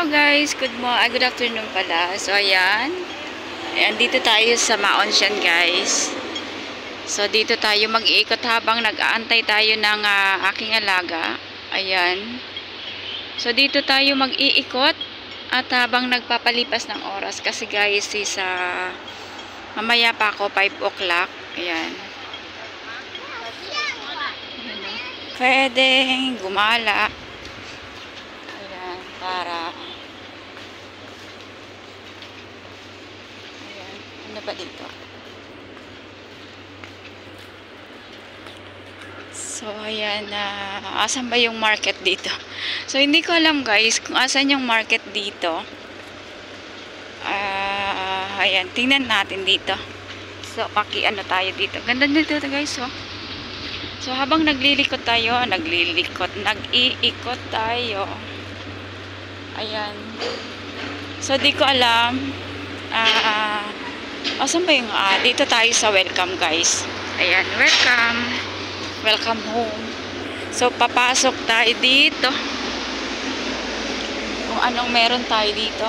guys, good afternoon pala. So ayan. Ayan, dito tayo sa Maonsyan guys. So dito tayo mag-iikot habang nag-aantay tayo ng aking alaga. Ayan. So dito tayo mag-iikot at habang nagpapalipas ng oras kasi guys is mamaya pa ako 5 o'clock. Ayan. Pwedeng gumala. Ayan, para ano ba dito? So, ayan, asan ba yung market dito? So, hindi ko alam guys kung asan yung market dito. Ayan, tingnan natin dito. So, ano tayo dito. Ganda dito guys, oh. So, habang nag-iikot tayo. Ayan. So, di ko alam. Asan ba yung, dito tayo sa welcome guys. Ayan, welcome. Welcome home. So, papasok tayo dito. Kung anong meron tayo dito.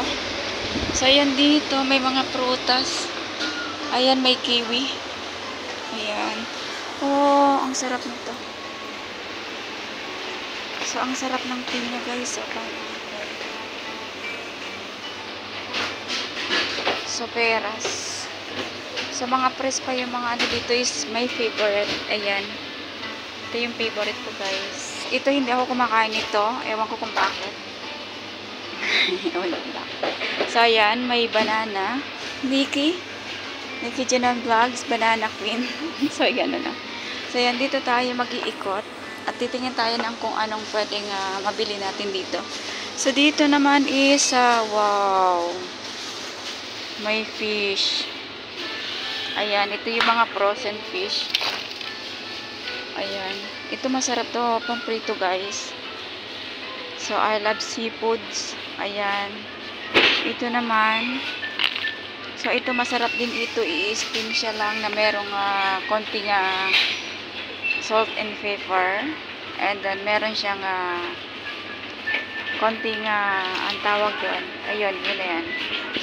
So, ayan dito, may mga prutas. Ayan, may kiwi. Ayan. Oh, ang sarap nito. So, ang sarap ng pinya guys. So, peras. So, mga press pa yung mga ano dito is my favorite. Ayan. Ito yung favorite ko guys. Ito hindi ako kumakain nito. Ewan ko kung bakit. Ewan ko bakit. So, ayan. May banana. Nikki Janong Vlogs. Banana Queen. So, gano'n na. So, ayan. Dito tayo mag-iikot. At titingin tayo ng kung anong pwedeng mabili natin dito. So, dito naman is wow. May fish. Ayan. Ito yung mga frozen fish. Ayan. Ito masarap to. Pamprito guys. So, I love seafoods. Ayan. Ito naman. So, ito masarap din ito. I-steam siya lang na merong konting salt and pepper. And then, meron siyang konting ang tawag doon. Ayun, yun na yan.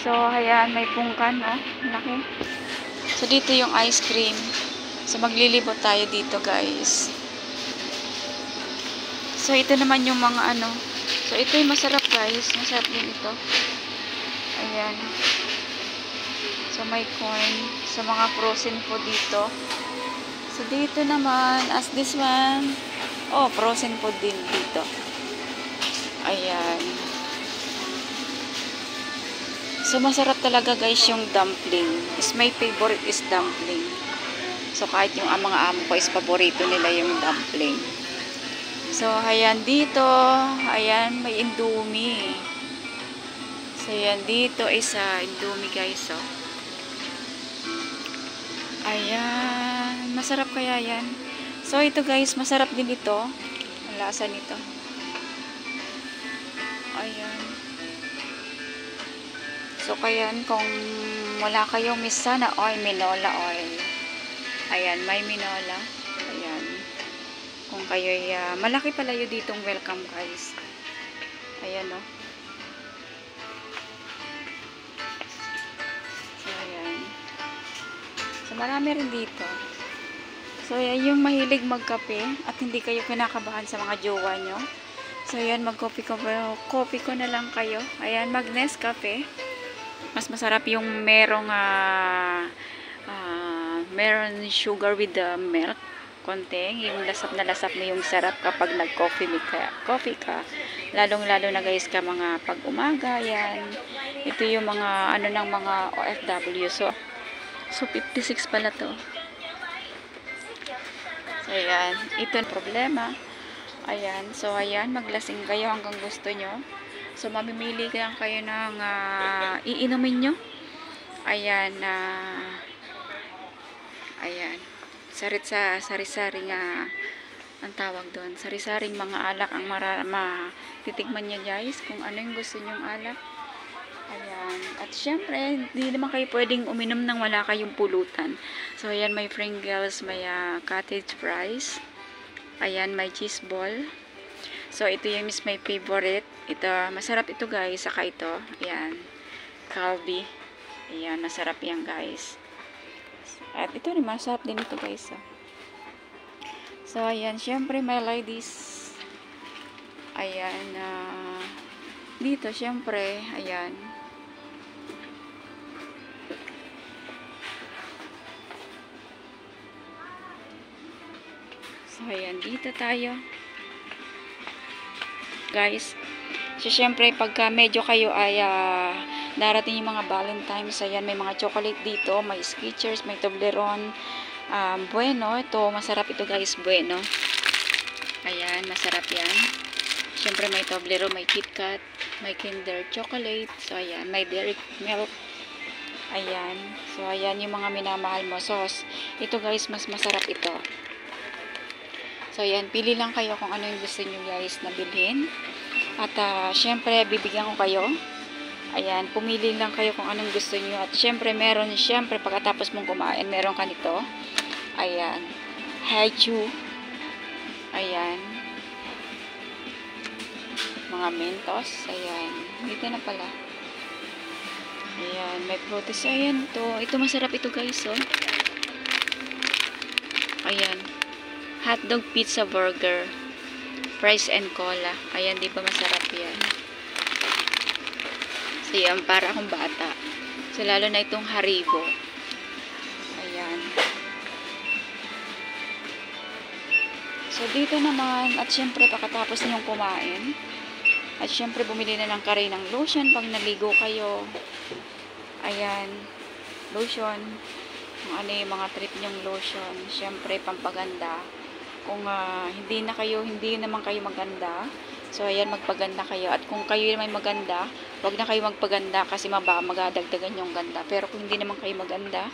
So, ayan. May pungkan, oh. Laki. So, dito yung ice cream. So, maglilibot tayo dito, guys. So, ito naman yung mga ano. So, ito yung masarap, guys. Masarap din ito. Ayan. So, may corn. So, mga frozen food dito. So, dito naman, as this one, oh, frozen food din dito. Ayan. So, masarap talaga, guys, yung dumpling. My favorite is dumpling. So, kahit yung mga amo ko is paborito nila yung dumpling. So, ayan dito. Ayan, may Indomie. So, ayan dito is Indomie guys, oh. Ayan. Masarap kaya yan. So, ito guys, masarap din ito. Ang lasa nito. Ayan. So, kaya kung wala kayong misa na oil, minola oil. Ayan, may minola. Ayan. Kung kayo'y malaki pala yun ditong welcome guys. Ayan, no. So, ayan. So, marami rin dito. So, ayan, yung mahilig magkape at hindi kayo kinakabahan sa mga jowa nyo. So, ayan, mag-coffee ko na lang kayo. Ayan, mag-Nescafe. Mas masarap yung merong meron sugar with the milk konting, yung lasap na lasap mo yung sarap kapag nag-coffee ka, lalong lalo na guys ka mga pag umaga. Yan, ito yung mga ano ng mga OFW. So 56 pala to. So ayan, ito ang problema. Ayan, so ayan, maglasing kayo hanggang gusto nyo. So mamimili lang kayo ng iinumin nyo. Ayan, ayan, sari-saring ang tawag doon, sari-saring mga alak ang titikman nyo guys kung ano yung gusto nyong alak. Ayan, at syempre hindi naman kayo pwedeng uminom nang wala kayong pulutan. So ayan, may Pringles, may cottage fries, ayan, may cheese ball. So, ito yung is my favorite. Ito, masarap ito guys. Saka ito, ayan, Calbee. Ayan, masarap yan guys. At ito rin, masarap din ito guys. So, ayan, syempre my ladies. Ayan, dito, syempre, ayan. So, ayan, dito tayo. Guys, so, syempre, pagka medyo kayo ay darating yung mga Valentine's, ayan, may mga chocolate dito, may Skechers, may Toblerone, Bueno, ito, masarap ito guys, Bueno. Ayan, masarap yan. Syempre, may Toblerone, may KitKat, may Kinder Chocolate, so, ayan, may Dairy Milk. Ayan, so, ayan yung mga minamahal mo. So, ito guys, mas masarap ito. So, ayan, pili lang kayo kung ano yung gusto nyo guys na bilhin. At, syempre, bibigyan ko kayo. Ayan, pumili lang kayo kung anong gusto nyo. At, syempre, meron, syempre, pagkatapos mong kumain, meron ka nito. Ayan, Haichu. Ayan. Mga Mentos. Ayan, dito na pala. Ayan, may fruits. Ayan, ito masarap ito guys, oh. Ayan. Hotdog pizza burger. Fries and cola. Ayan, di ba masarap yan? So, yan, para akong bata. So, lalo na itong Haribo. Ayan. So, dito naman, at syempre, pagkatapos ninyong kumain, at syempre, bumili na ng karay ng lotion pag naligo kayo. Ayan. Lotion. Kung ano yung mga trip nyong lotion. Syempre, pampaganda. Kung hindi naman kayo maganda, so ayan, magpaganda kayo. At kung kayo naman maganda, wag na kayo magpaganda kasi magadagdagan yung ganda. Pero kung hindi naman kayo maganda,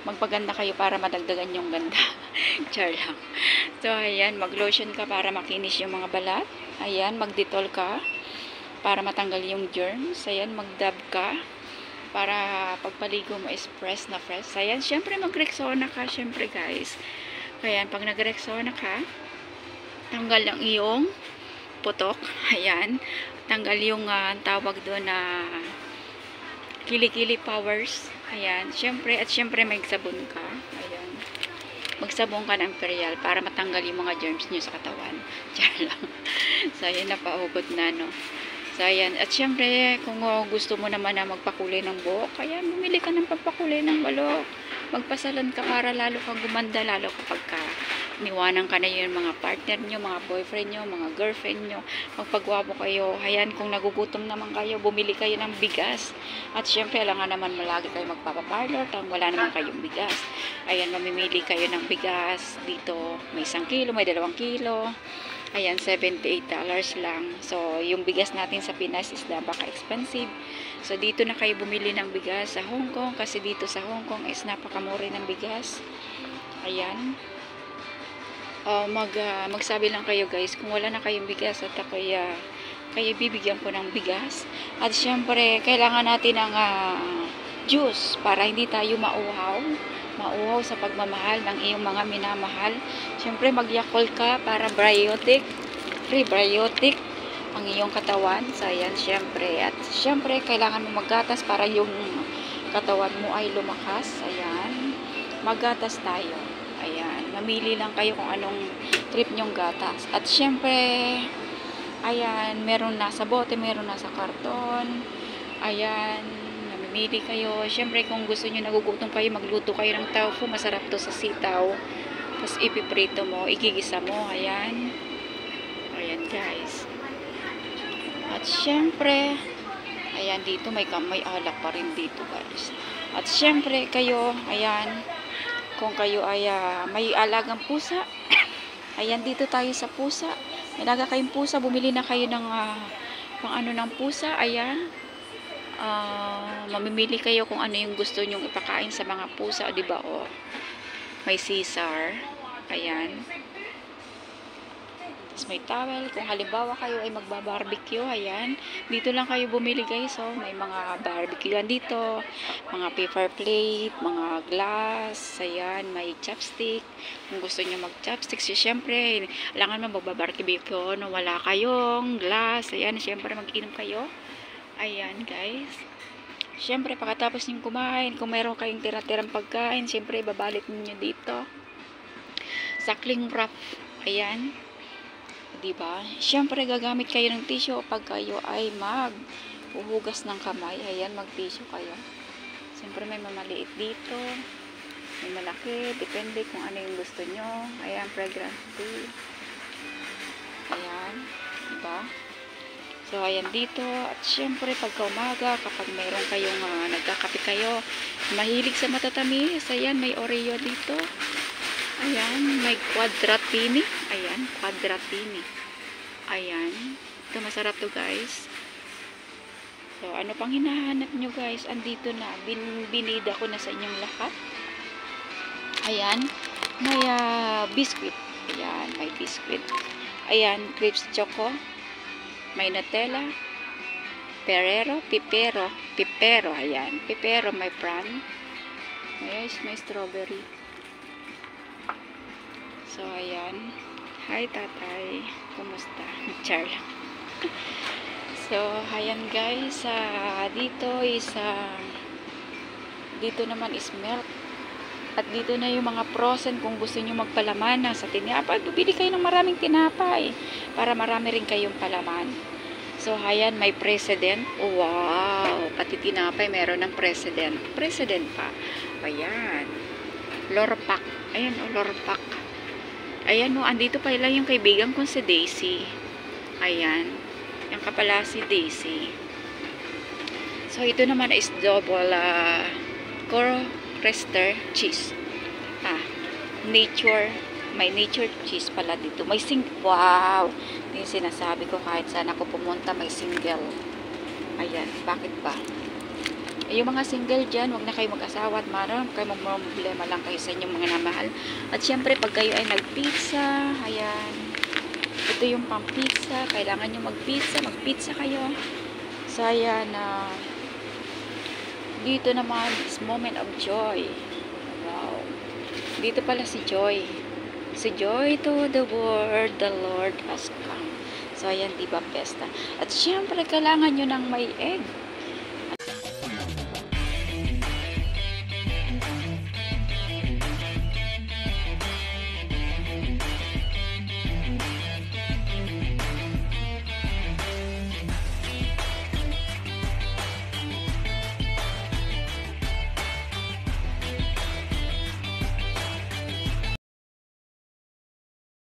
magpaganda kayo para madagdagan yung ganda. Char lang. So ayan, mag-lotion ka para makinis yung mga balat. Ayan, mag-Dettol ka para matanggal yung germs. Ayan, mag-dab ka para pagpaligo mo is fresh na fresh. Ayan, syempre mag-Rexona ka, syempre guys. Ayan, pag nag-Rexona ka, tanggal ang iyong putok. Ayan, tanggal yung tawag doon na kilikili powers. Ayan, syempre, at syempre magsabon ka. Ayan, magsabon ka ng Imperial para matanggal yung mga germs nyo sa katawan. Diyan lang. So, ayan, napahugot na, no. So, ayan, at syempre, kung gusto mo naman na magpakulay ng buhok, ayan, bumili ka ng pagpakulay ng balok. Magpasalon ka para lalo kang gumanda, lalo kapag niwanan ka na yung mga partner nyo, mga boyfriend nyo, mga girlfriend nyo, magpagwapo kayo. Ayan, kung nagugutom naman kayo, bumili kayo ng bigas. At syempre, alangan naman malagi kayo magpapaparlor, tang wala naman kayong bigas. Ayan, mamimili kayo ng bigas. Dito, may 1 kilo, may 2 kilo. Ayan, $78 lang. So, yung bigas natin sa Pinas is napaka-expensive. So, dito na kayo bumili ng bigas sa Hong Kong kasi dito sa Hong Kong is napakamura ng bigas. Ayan. Magsabi lang kayo guys kung wala na kayong bigas at kayo bibigyan ko ng bigas. At syempre, kailangan natin ng juice para hindi tayo mauhaw sa pagmamahal ng iyong mga minamahal. Syempre, mag-Yakult ka para prebiotic ang iyong katawan. So, ayan, syempre. At syempre, kailangan mo maggatas para yung katawan mo ay lumakas. Ayan. Maggatas tayo. Ayan. Mamili lang kayo kung anong trip nyong gatas. At syempre, ayan, meron nasa bote, meron nasa karton. Ayan. Namimili kayo. Syempre, kung gusto nyo nagugutom kayo, magluto kayo ng tofu. Masarap to sa sitaw. Tapos, ipiprito mo, igigisa mo. Ayan. Ayan, guys. At syempre, ayan, dito may alak pa rin dito guys. At syempre kayo, ayan, kung kayo ay may alagang pusa, ayan, dito tayo sa pusa. May alaga kayong pusa, bumili na kayo ng pang ano ng pusa. Ayan, mamimili kayo kung ano yung gusto nyong ipakain sa mga pusa, diba? May Caesar. Ayan. may towel. Kung halimbawa kayo ay magba-barbecue, ayan. Dito lang kayo bumili guys. So, may mga barbecue yan dito. Mga paper plate, mga glass, ayan, may chopstick. Kung gusto nyo mag-chopstick, syempre, alangan man magba-barbecue no, wala kayong glass. Ayan, syempre mag-inom kayo. Ayan guys. Syempre, pagkatapos nyo kumain, kung meron kayong tira-tirang pagkain, syempre, babalit niyo dito sa cling wrap. Ayan. Diba? Syempre, gagamit kayo ng tissue pag kayo ay maghuhugas ng kamay. Ayan, mag-tissue kayo. Syempre, may mamaliit dito. May malaki. Depende kung ano yung gusto nyo. Ayan, fragrance free. Ayan. Diba? So, ayan dito. At syempre, pagka umaga, kapag mayroon kayong nagkakape kayo, mahilig sa matatamis. Ayan, may Oreo dito. Ayan, may quadratini. Ayan, quadratini. Ayan. Ito, masarap to guys. So, ano pang hinahanap nyo guys? Andito na. Binida ko na sa inyong lahat. Ayan. May biscuit. Ayan, may biscuit. Ayan, Crepes Choco. May Nutella, Pipero, ayan. Pipero, may prawn. May strawberry. So, ayan. Hi, tatay. Kumusta? Char. So, ayan guys. Dito naman is milk. At dito na yung mga frozen kung gusto nyo magpalaman sa tinapay. Bibili kayo ng maraming tinapay para marami rin kayong palaman. So, ayan, may president. Oh, wow! Pati tinapay, meron ng president. President pa. Ayan. Lorpak. Ayan, oh, Lorpak. Ayan, oh, andito pa lang yung kaibigan kong si Daisy. Ayan. Yung kapala si Daisy. So, ito naman is double Crester cheese. May nature cheese pala dito. May wow! Ito yung sinasabi ko, kahit saan ako pumunta, may single. Ayan, bakit ba? Yung mga single dyan, wag na kayo mag-asawa at marami kayo problema lang kayo sa inyong mga namahal. At syempre, pag kayo ay nag-pizza, ayan. Ito yung pang-pizza. Kailangan nyo mag-pizza kayo. So, ayan, dito naman is moment of joy. Wow. Dito pala si Joy. Si Joy to the world, the Lord has come. So, ayan, diba, pesta. At syempre, kailangan nyo ng may egg.